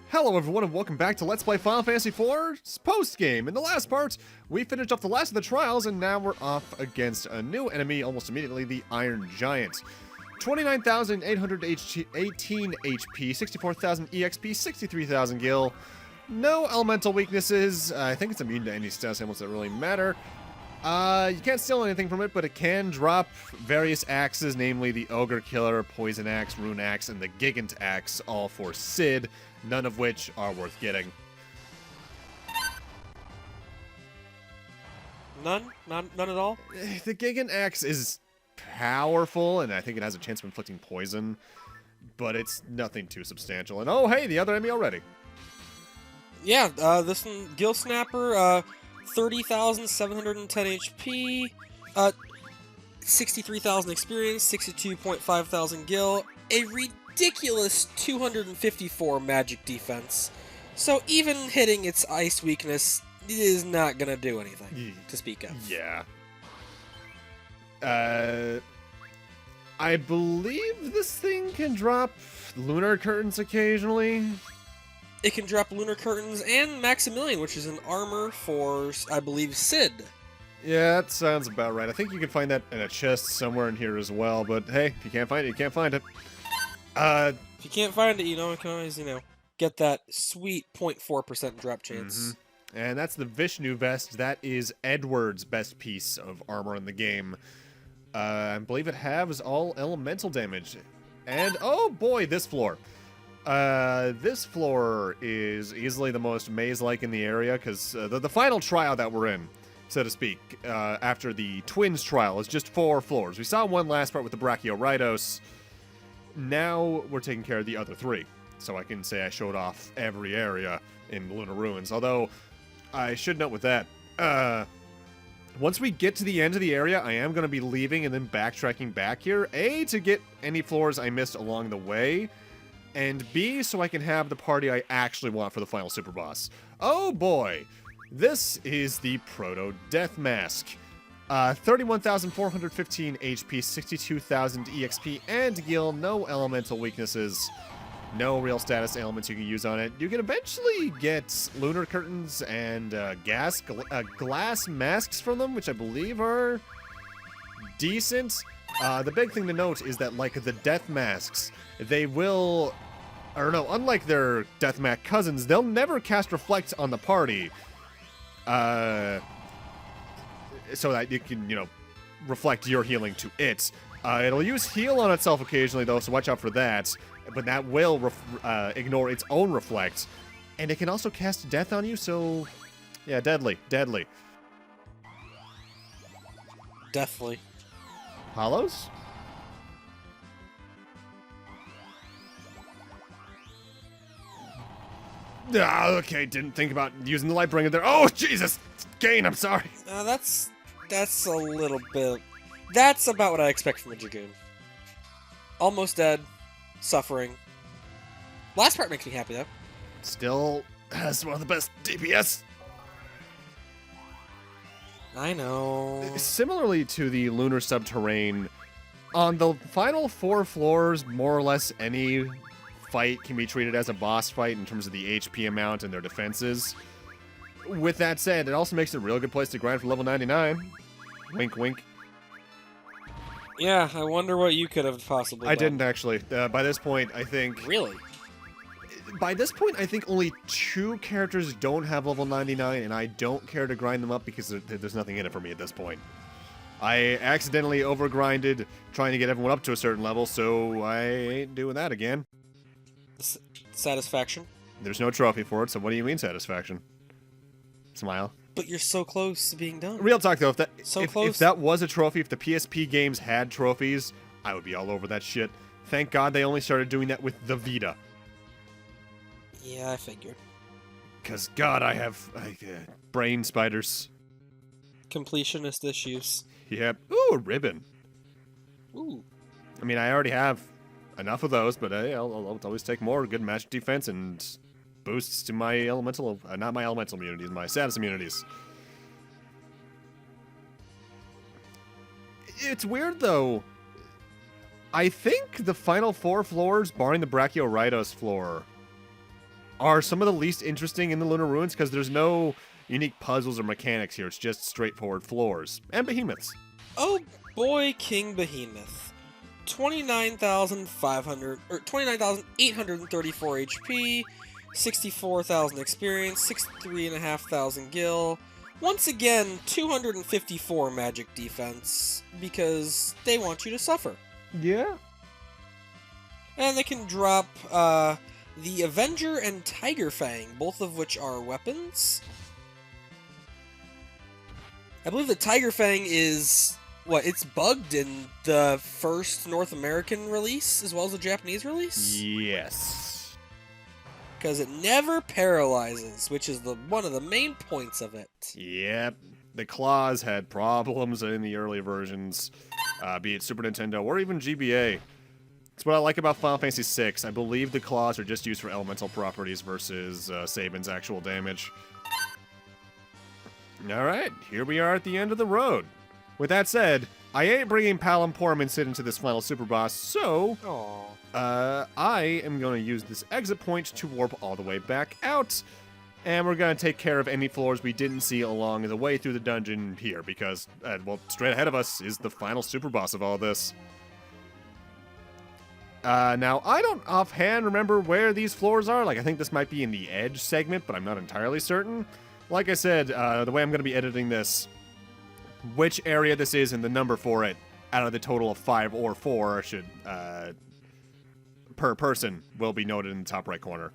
Hello everyone and welcome back to Let's Play Final Fantasy IV's Postgame. In the last part, we finished up the last of the trials and now we're off against a new enemy almost immediately, the Iron Giant. 29,818 HP, 64,000 EXP, 63,000 gil. No elemental weaknesses. I think it's immune to any status ailments that really matter. You can't steal anything from it, but it can drop various axes, namely the Ogre Killer, Poison Axe, Rune Axe, and the Gigant Axe, all for Sid, none of which are worth getting. None? None at all? The Gigant Axe is powerful, and I think it has a chance of inflicting poison, but it's nothing too substantial. And oh, hey, the other enemy already. Yeah, this one, Gil Snapper, 30,710 HP, 63,000 experience, 62.5 thousand gil, a ridiculous 254 magic defense. So even hitting its ice weakness is not gonna do anything to speak of. Yeah. I believe this thing can drop lunar curtains occasionally. It can drop Lunar Curtains and Maximilian, which is an armor for, I believe, Sid. Yeah, that sounds about right. I think you can find that in a chest somewhere in here as well, but hey, if you can't find it, you can't find it. If you can't find it, you can always, get that sweet 0.4% drop chance. And that's the Vishnu Vest. That is Edward's best piece of armor in the game. I believe it has all elemental damage. And, oh boy, this floor. This floor is easily the most maze-like in the area, because the final trial that we're in, so to speak, after the Twins trial, is just 4 floors. We saw one last part with the Brachiorytos. Now we're taking care of the other 3. So I can say I showed off every area in Lunar Ruins. Although, I should note with that, once we get to the end of the area, I am going to be leaving and then backtracking back here. A, to get any floors I missed along the way, and B, so I can have the party I actually want for the final super boss. Oh boy, this is the Proto Death Mask. 31,415 HP, 62,000 EXP, and gil, no elemental weaknesses, no real status ailments you can use on it. You can eventually get lunar curtains and glass masks from them, which I believe are decent. The big thing to note is that, like the death masks, they will, I don't know, unlike their deathmatch cousins, they'll never cast Reflect on the party. So that you can, reflect your healing to it. It'll use heal on itself occasionally, though, so watch out for that. But that will ignore its own Reflect. And it can also cast Death on you, so yeah, deadly. Deathly. Hollows? Ah, okay, didn't think about using the Lightbringer there. Oh, Jesus! Gain, I'm sorry. That's a little bit... That's about what I expect from a Dragoon. Almost dead. Suffering. Last part makes me happy, though. Still has one of the best DPS. I know. Similarly to the Lunar Subterrane, on the final 4 floors, more or less any fight can be treated as a boss fight in terms of the HP amount and their defenses. With that said, it also makes it a real good place to grind for level 99. Wink, wink. Yeah, I wonder what you could have possibly done. I didn't, actually. By this point, I think... Really? By this point, I think only 2 characters don't have level 99, and I don't care to grind them up because there's nothing in it for me at this point. I accidentally overgrinded trying to get everyone up to a certain level, so I ain't doing that again. Satisfaction? There's no trophy for it, so what do you mean satisfaction? Smile. But you're so close to being done. Real talk, though, if that was a trophy, if the PSP games had trophies, I would be all over that shit. Thank God they only started doing that with the Vita. Yeah, I figured. Because, God, I have brain spiders. Completionist issues. Yep. Ooh, a ribbon. Ooh. I mean, I already have enough of those, but hey, I'll always take more. Good magic defense and boosts to my elemental, not my elemental immunities, my status immunities. It's weird, though. I think the final 4 floors, barring the Brachiorytos floor, are some of the least interesting in the Lunar Ruins because there's no unique puzzles or mechanics here. It's just straightforward floors. And behemoths. Oh boy, King Behemoth. 29,834 HP, 64,000 experience, 63,500 gil. Once again, 254 magic defense, because they want you to suffer. Yeah. And they can drop the Avenger and Tiger Fang, both of which are weapons. I believe the Tiger Fang is, it's bugged in the first North American release, as well as the Japanese release? Yes. Because it never paralyzes, which is one of the main points of it. Yep. The claws had problems in the early versions, be it Super Nintendo or even GBA. That's what I like about Final Fantasy VI. I believe the claws are just used for elemental properties versus Sabin's actual damage. Alright, here we are at the end of the road. With that said, I ain't bringing Palamporum and Sid into this final super boss, so I am going to use this exit point to warp all the way back out, and we're going to take care of any floors we didn't see along the way through the dungeon here, because, well, straight ahead of us is the final super boss of all this. Now, I don't offhand remember where these floors are. Like, I think this might be in the Edge segment, but I'm not entirely certain. Like I said, the way I'm going to be editing this, which area this is and the number for it, out of the total of 5 or 4, per person, will be noted in the top right corner.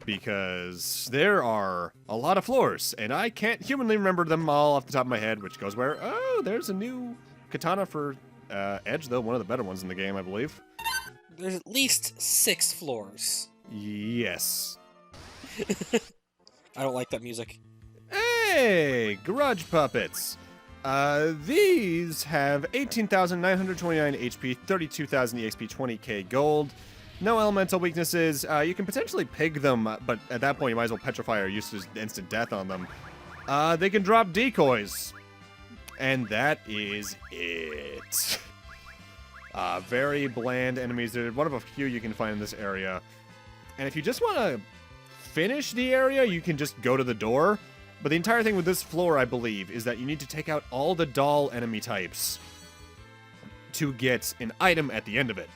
Because there are a lot of floors, and I can't humanly remember them all off the top of my head, which goes where? Oh, there's a new katana for Edge, though, one of the better ones in the game, I believe. There's at least 6 floors. Yes. I don't like that music. Hey, Grudge Puppets. These have 18,929 HP, 32,000 EXP, 20k gold. No elemental weaknesses. You can potentially pig them, but at that point you might as well petrify or use instant death on them. They can drop decoys. And that is it. Very bland enemies. They're one of a few you can find in this area. And if you just want to finish the area, you can just go to the door. But the entire thing with this floor, I believe, is that you need to take out all the doll enemy types to get an item at the end of it.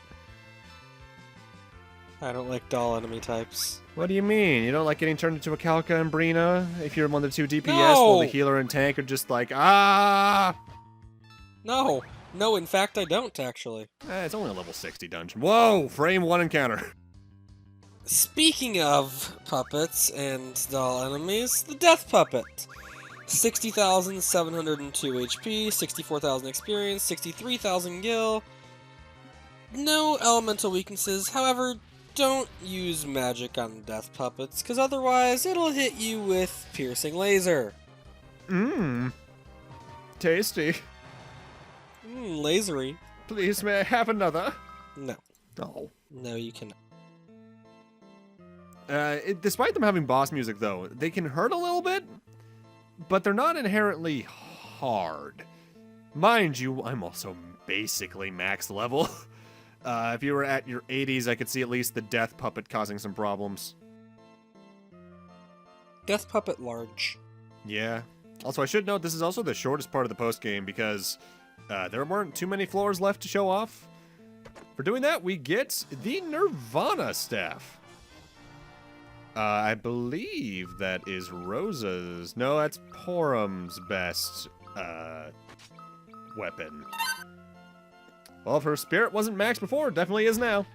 I don't like doll enemy types. What do you mean? You don't like getting turned into a Kalka and Brina if you're one of the 2 DPS No! while the healer and tank are just like, ah! No, in fact I don't, actually. It's only a level 60 dungeon. Whoa! Frame 1 encounter. Speaking of puppets and doll enemies, the Death Puppet. 60,702 HP, 64,000 experience, 63,000 gil. No elemental weaknesses, however, don't use magic on Death Puppets, because otherwise it'll hit you with Piercing Laser. Mmm. Tasty. Lasery. Please, may I have another? No. Oh. No, you cannot. Despite them having boss music, though, they can hurt a little bit, but they're not inherently hard. Mind you, I'm also basically max level. If you were at your 80s, I could see at least the Death Puppet causing some problems. Death Puppet large. Yeah. Also, I should note this is also the shortest part of the post-game because there weren't too many floors left to show off. For doing that, we get the Nirvana Staff. I believe that is Rosa's. No, that's Porum's best weapon. Well, if her spirit wasn't maxed before, it definitely is now.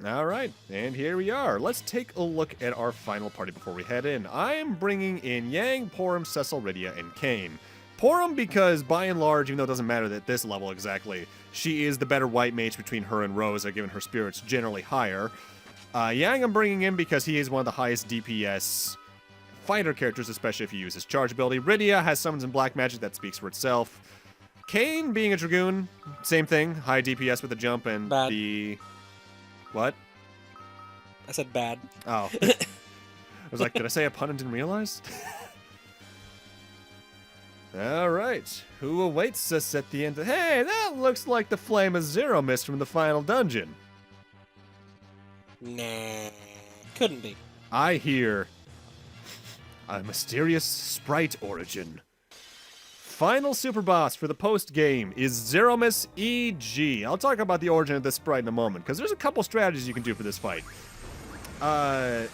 Alright, and here we are. Let's take a look at our final party before we head in. I am bringing in Yang, Porum, Cecil, Rydia, and Kain. Porum because, by and large, even though it doesn't matter at this level exactly, she is the better white mage between her and Rosa, given her spirit's generally higher. Yang I'm bringing in because he is one of the highest DPS fighter characters, especially if you use his charge ability. Rydia has summons and black magic that speaks for itself. Kain, being a Dragoon, same thing. High DPS with a jump and Bad. the... What? I said bad. Oh. I was like, did I say a pun and didn't realize? Alright. Who awaits us at the end of... Hey, that looks like the flame of Zeromus from the final dungeon. Nah, couldn't be. I hear a mysterious sprite origin. Final super boss for the post game is Zeromus EG. I'll talk about the origin of this sprite in a moment, because there's a couple strategies you can do for this fight. The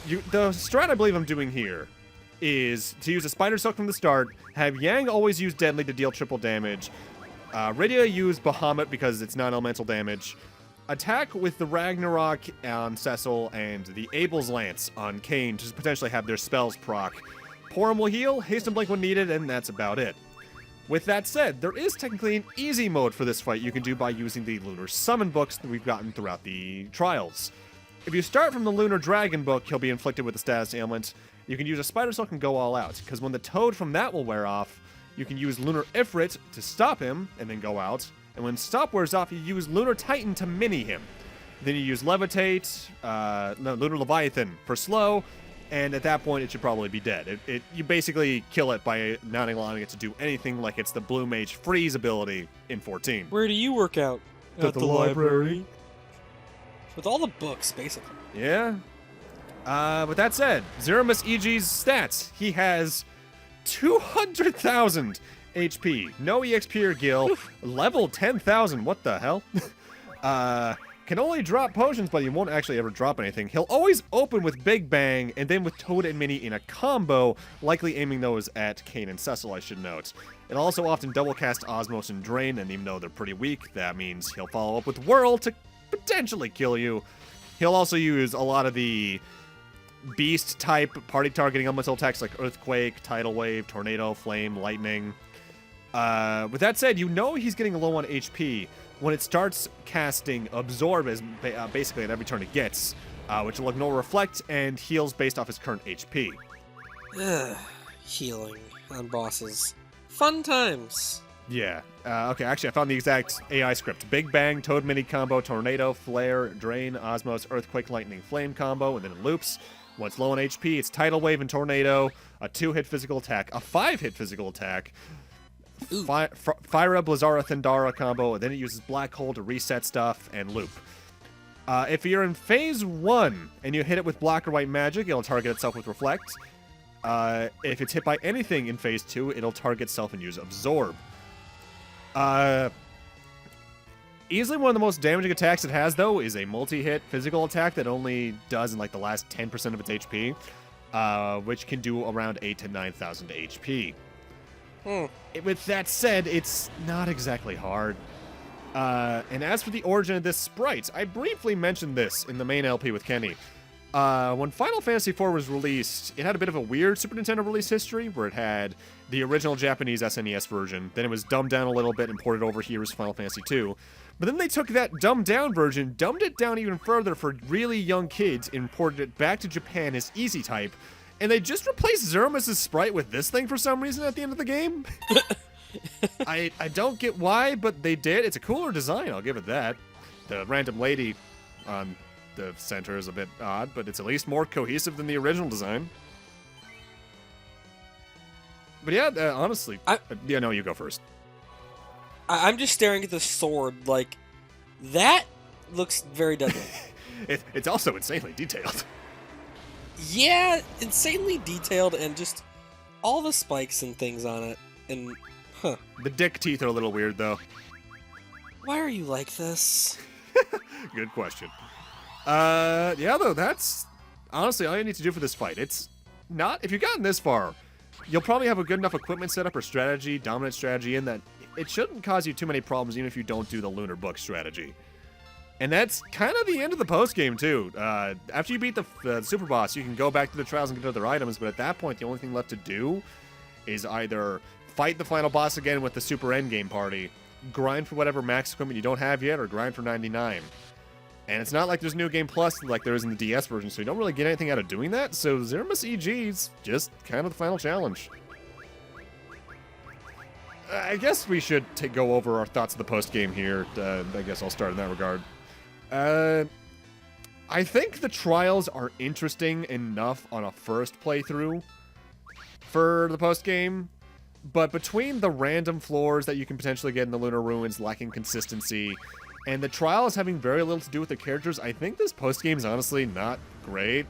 strat I believe I'm doing here is to use a Spider Silk from the start, have Yang always use Deadly to deal triple damage, Rydia use Bahamut because it's non-elemental damage, attack with the Ragnarok on Cecil and the Abel's Lance on Kain to potentially have their spells proc. Porum will heal, Hasten Blink when needed, and that's about it. With that said, there is technically an easy mode for this fight you can do by using the Lunar Summon books that we've gotten throughout the trials. If you start from the Lunar Dragon book, he'll be inflicted with the status ailment. You can use a Spider Silk and go all out, because when the Toad from that will wear off, you can use Lunar Ifrit to stop him and then go out. And when Stop wears off, you use Lunar Titan to mini him. Then you use Levitate, Lunar Leviathan for slow, and at that point it should probably be dead. You basically kill it by not allowing it to do anything like it's the Blue Mage Freeze ability in 14. Where do you work out? At the library. With all the books, basically. Yeah. With that said, Zeromus EG's stats. He has 200,000 HP, no EXP or gil, level 10,000, what the hell? Can only drop potions, but he won't actually ever drop anything. He'll always open with Big Bang, and then with Toad and Mini in a combo, likely aiming those at Kain and Cecil, I should note. It'll also often double cast Osmos and Drain, and even though they're pretty weak, that means he'll follow up with Whirl to potentially kill you. He'll also use a lot of the beast-type party-targeting elemental attacks like Earthquake, Tidal Wave, Tornado, Flame, Lightning. With that said, you know he's getting low on HP when it starts casting Absorb as basically at every turn it gets, which will ignore Reflect and heals based off his current HP. Healing on bosses. Fun times. Yeah. Okay, actually, I found the exact AI script. Big Bang, Toad Mini combo, Tornado, Flare, Drain, Osmos, Earthquake, Lightning, Flame combo, and then it loops. Once low on HP, it's Tidal Wave and Tornado, a 2-hit physical attack, a 5-hit physical attack, Fyra, Blizzara, Thundara combo, and then it uses Black Hole to reset stuff and loop. If you're in Phase 1 and you hit it with Black or White Magic, it'll target itself with Reflect. If it's hit by anything in Phase 2, it'll target itself and use Absorb. Easily one of the most damaging attacks it has, though, is a multi-hit physical attack that only does in like the last 10% of its HP, which can do around 8,000 to 9,000 HP. With that said, it's not exactly hard. And as for the origin of this sprite, I briefly mentioned this in the main LP with Kenny. When Final Fantasy IV was released, it had a bit of a weird Super Nintendo release history, where it had the original Japanese SNES version, then it was dumbed down a little bit and ported over here as Final Fantasy II. But then they took that dumbed down version, dumbed it down even further for really young kids, and ported it back to Japan as Easy Type, and they just replaced Zeromus' sprite with this thing for some reason at the end of the game. I don't get why, but they did. It's a cooler design, I'll give it that. The random lady on the center is a bit odd, but it's at least more cohesive than the original design. But yeah, honestly, yeah, no, you go first. I'm just staring at the sword, like, that looks very deadly. It's also insanely detailed. Yeah, insanely detailed, and just all the spikes and things on it, and, The dick teeth are a little weird, though. Why are you like this? Good question. Yeah, though, that's honestly all you need to do for this fight. It's not, if you've gotten this far, you'll probably have a good enough equipment setup or strategy, dominant strategy in that it shouldn't cause you too many problems even if you don't do the Lunar Book strategy. And that's kind of the end of the post-game, too. After you beat the super boss, you can go back to the trials and get other items, but at that point, the only thing left to do is either fight the final boss again with the super endgame party, grind for whatever max equipment you don't have yet, or grind for 99. And it's not like there's New Game Plus like there is in the DS version, so you don't really get anything out of doing that, so Zeromus EG's just kind of the final challenge. I guess we should go over our thoughts of the post-game here. I guess I'll start in that regard. I think the trials are interesting enough on a first playthrough for the post-game, but between the random floors that you can potentially get in the Lunar Ruins lacking consistency, And the trial is having very little to do with the characters. I think this post-game is honestly not great.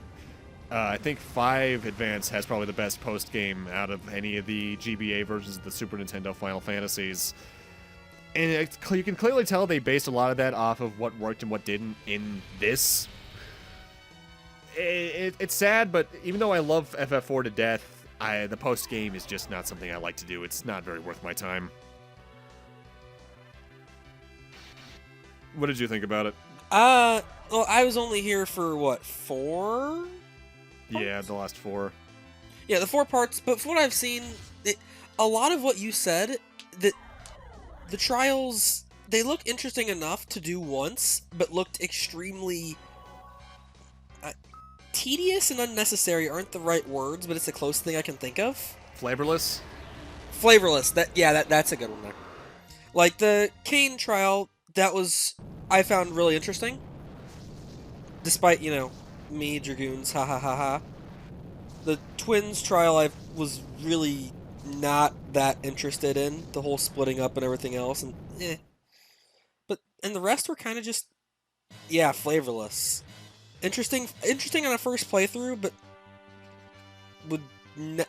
I think 5 Advance has probably the best post-game out of any of the GBA versions of the Super Nintendo Final Fantasies. And you can clearly tell they based a lot of that off of what worked and what didn't in this. It's sad, but even though I love FF4 to death, the post-game is just not something I like to do. It's not very worth my time. What did you think about it? Well, I was only here for, what, 4? Yeah, the last 4. Yeah, the 4 parts, but from what I've seen, a lot of what you said, the trials, they look interesting enough to do once, but looked extremely tedious and unnecessary aren't the right words, but it's the closest thing I can think of. Flavorless? Flavorless, that's a good one there. Like, the Kane trial, I found really interesting. Despite, me, Dragoons, ha ha ha ha. The Twins trial I was really not that interested in, the whole splitting up and everything else, and and the rest were kind of just, flavorless. Interesting on a first playthrough, but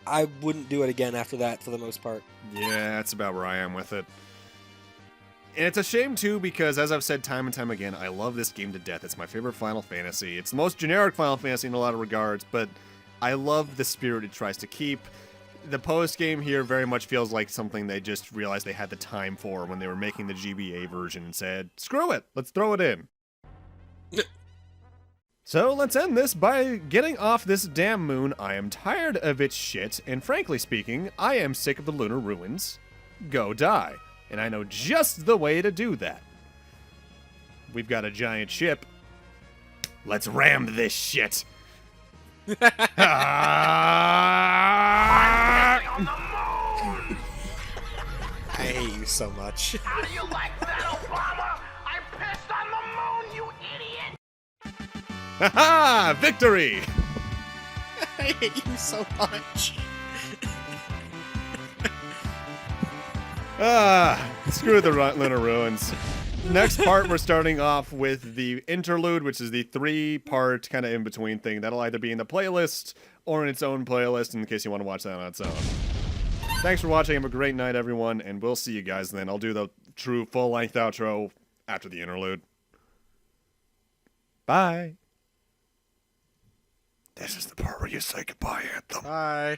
I wouldn't do it again after that for the most part. Yeah, that's about where I am with it. And it's a shame, too, because as I've said time and time again, I love this game to death. It's my favorite Final Fantasy. It's the most generic Final Fantasy in a lot of regards, but I love the spirit it tries to keep. The post-game here very much feels like something they just realized they had the time for when they were making the GBA version and said, screw it, let's throw it in. So let's end this by getting off this damn moon. I am tired of its shit, and frankly speaking, I am sick of the Lunar Ruins. Go die. And I know just the way to do that. We've got a giant ship. Let's ram this shit. I hate you so much. How do you like that, Obama? I pissed on the moon, you idiot! Ha-ha! Victory! I hate you so much. Screw the Lunar Ruins. Next part, we're starting off with the Interlude, which is the 3-part kind of in-between thing. That'll either be in the playlist or in its own playlist in case you want to watch that on its own. Thanks for watching. Have a great night, everyone, and we'll see you guys then. I'll do the true full-length outro after the Interlude. Bye. This is the part where you say goodbye, Anthem. Bye.